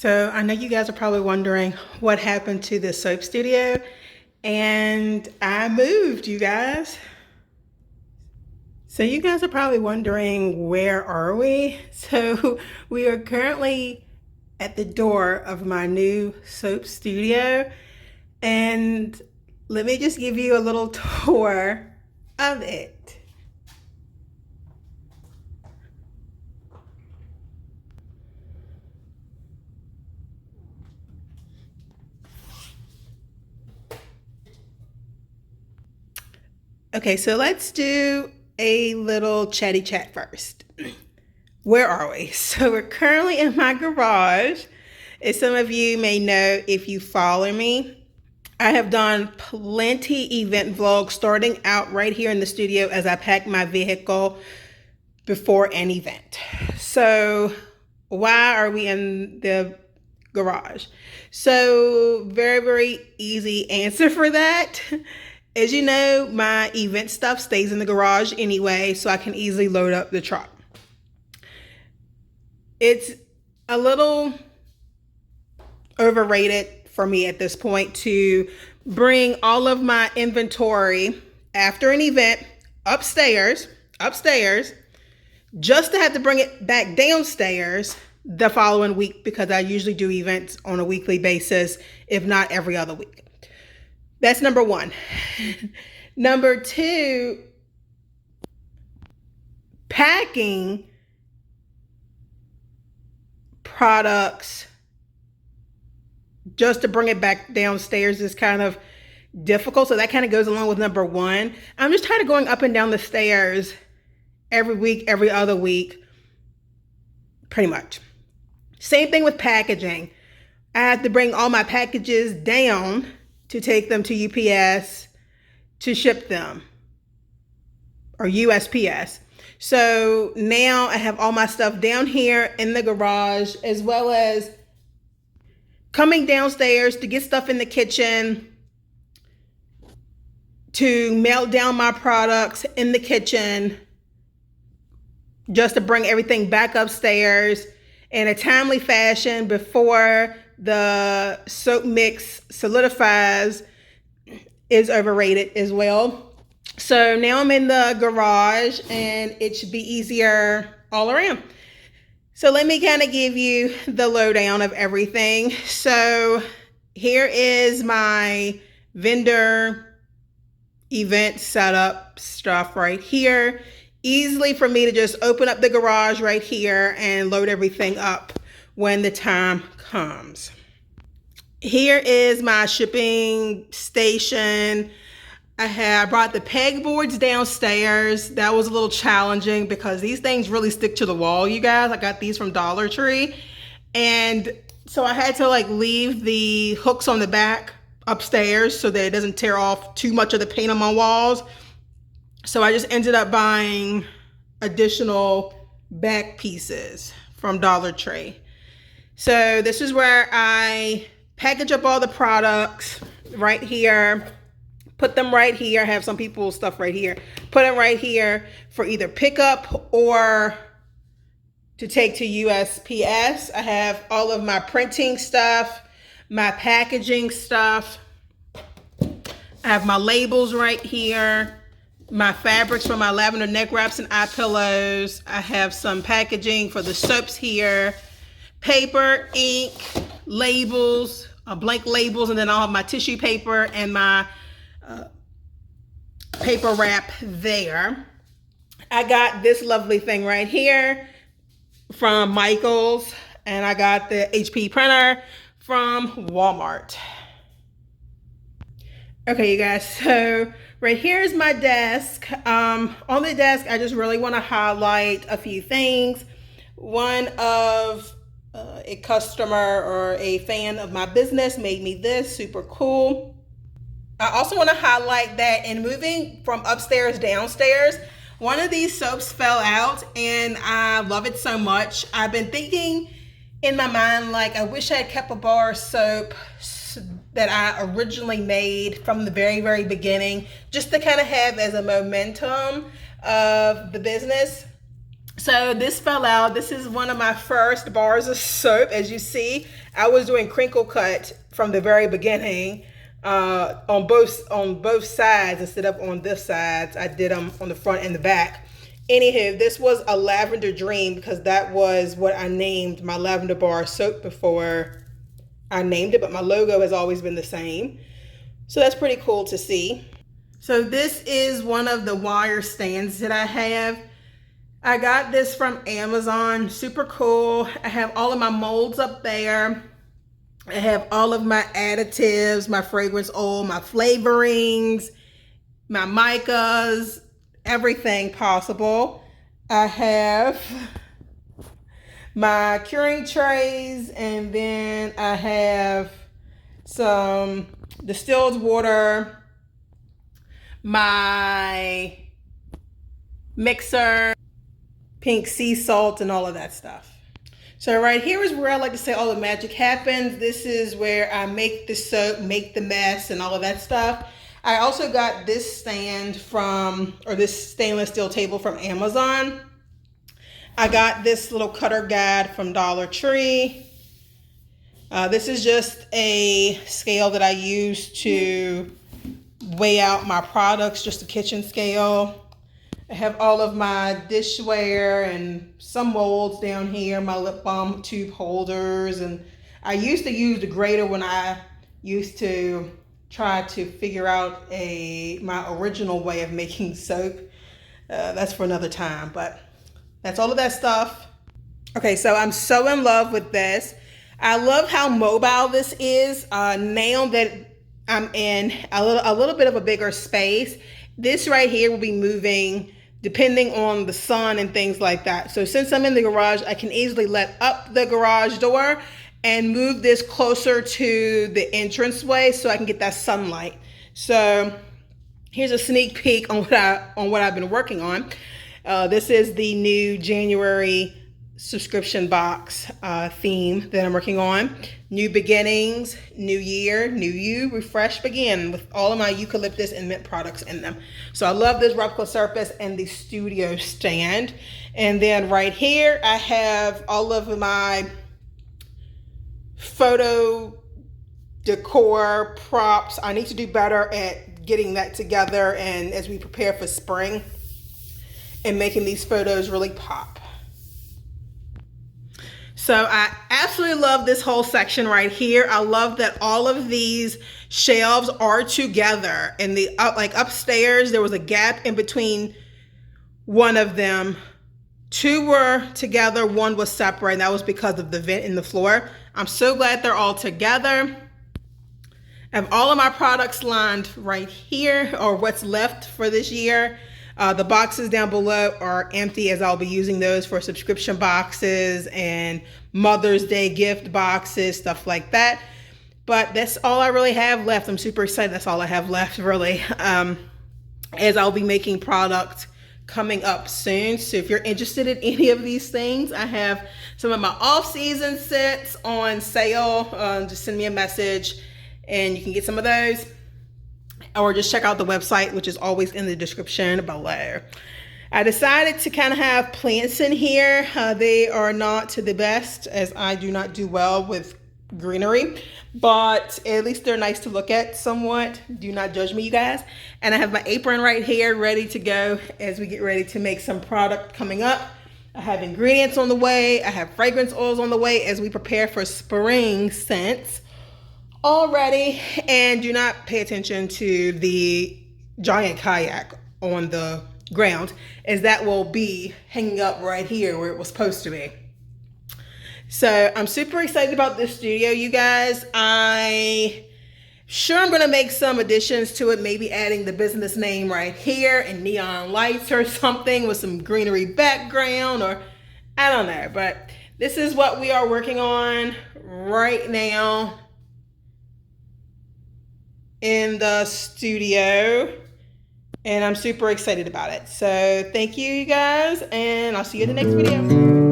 So I know you guys are probably wondering what happened to the soap studio, and I moved, you guys. So you guys are probably wondering, where are we? So we are currently at the door of my new soap studio, and let me just give you a little tour of it. Okay, so let's do a little chatty chat first. Where are we? So we're currently in my garage. As some of you may know if you follow me, I have done plenty event vlogs starting out right here in the studio as I pack my vehicle before an event. So why are we in the garage? So very easy answer for that. As you know, my event stuff stays in the garage anyway, so I can easily load up the truck. It's a little overrated for me at this point to bring all of my inventory after an event upstairs, just to have to bring it back downstairs the following week, because I usually do events on a weekly basis, if not every other week. That's number one. Number two, packing products just to bring it back downstairs is kind of difficult. So that kind of goes along with number one. I'm just tired of going up and down the stairs every week, every other week, pretty much. Same thing with packaging. I have to bring all my packages down to take them to UPS to ship them, or USPS. So now I have all my stuff down here in the garage, as well as coming downstairs to get stuff in the kitchen, to melt down my products in the kitchen, just to bring everything back upstairs in a timely fashion before the soap mix solidifies is overrated as well. So now I'm in the garage and it should be easier all around. So let me kind of give you the lowdown of everything. So here is my vendor event setup stuff right here. Easily for me to just open up the garage right here and load everything up when the time comes. Here is my shipping station. I brought the pegboards downstairs. That was a little challenging because these things really stick to the wall, you guys. I got these from Dollar Tree. And so I had to leave the hooks on the back upstairs so that it doesn't tear off too much of the paint on my walls. So I just ended up buying additional back pieces from Dollar Tree. So this is where I package up all the products right here, put them right here. I have some people's stuff right here. Put it right here for either pickup or to take to USPS. I have all of my printing stuff, my packaging stuff. I have my labels right here, my fabrics for my lavender neck wraps and eye pillows. I have some packaging for the soaps here, paper, ink, labels, blank labels, and then I'll have my tissue paper and my paper wrap there. I got this lovely thing right here from Michaels, and I got the HP printer from Walmart. Okay, you guys, so right here is my desk. On the desk, I just really want to highlight a few things. One of a customer or a fan of my business made me this, super cool. I also want to highlight that in moving from upstairs downstairs, one of these soaps fell out and I love it so much. I've been thinking in my mind, I wish I had kept a bar of soap that I originally made from the very beginning, just to kind of have as a momentum of the business. So this fell out. This is one of my first bars of soap. As you see, I was doing crinkle cut from the very beginning on both sides instead of on this side. I did them on the front and the back. Anywho, this was a Lavender Dream because that was what I named my lavender bar soap before I named it, but my logo has always been the same. So that's pretty cool to see. So this is one of the wire stands that I have. I got this from Amazon, super cool. I have all of my molds up there. I have all of my additives, my fragrance oil, my flavorings, my micas, everything possible. I have my curing trays, and then I have some distilled water, my mixer, pink sea salt, and all of that stuff. So right here is where I like to say all the magic happens. This is where I make the soap, make the mess, and all of that stuff. I also got this stand this stainless steel table from Amazon. I got this little cutter guide from Dollar Tree. This is just a scale that I use to weigh out my products, just a kitchen scale. I have all of my dishware and some molds down here, my lip balm tube holders. And I used to use the grater when I used to try to figure out my original way of making soap. That's for another time, but that's all of that stuff. Okay, so I'm so in love with this. I love how mobile this is. Now that I'm in a little bit of a bigger space, this right here will be moving depending on the sun and things like that. So since I'm in the garage, I can easily let up the garage door and move this closer to the entranceway so I can get that sunlight. So here's a sneak peek on what I've been working on. This is the new January subscription box theme that I'm working on. New beginnings, new year, new you, refresh, begin, with all of my eucalyptus and mint products in them. So I love this replica surface and the studio stand. And then right here I have all of my photo decor props. I need to do better at getting that together, and as we prepare for spring and making these photos really pop. So I absolutely love this whole section right here. I love that all of these shelves are together. And like upstairs, there was a gap in between one of them. Two were together, one was separate, and that was because of the vent in the floor. I'm so glad they're all together. I have all of my products lined right here, or what's left for this year. The boxes down below are empty, as I'll be using those for subscription boxes and Mother's Day gift boxes, stuff like that. But that's all I really have left. I'm super excited. That's all I have left, really, as I'll be making product coming up soon. So if you're interested in any of these things, I have some of my off-season sets on sale. Just send me a message and you can get some of those. Or just check out the website, which is always in the description below. I decided to kind of have plants in here. They are not the best, as I do not do well with greenery, but at least they're nice to look at somewhat. Do not judge me, you guys. And I have my apron right here ready to go as we get ready to make some product coming up. I have ingredients on the way. I have fragrance oils on the way as we prepare for spring scents already. And do not pay attention to the giant kayak on the ground, as that will be hanging up right here where it was supposed to be. So I'm super excited about this studio, you guys. I'm going to make some additions to it, maybe adding the business name right here and neon lights or something with some greenery background, or I don't know. But this is what we are working on right now in the studio, and I'm super excited about it. So thank you, you guys, and I'll see you in the next video.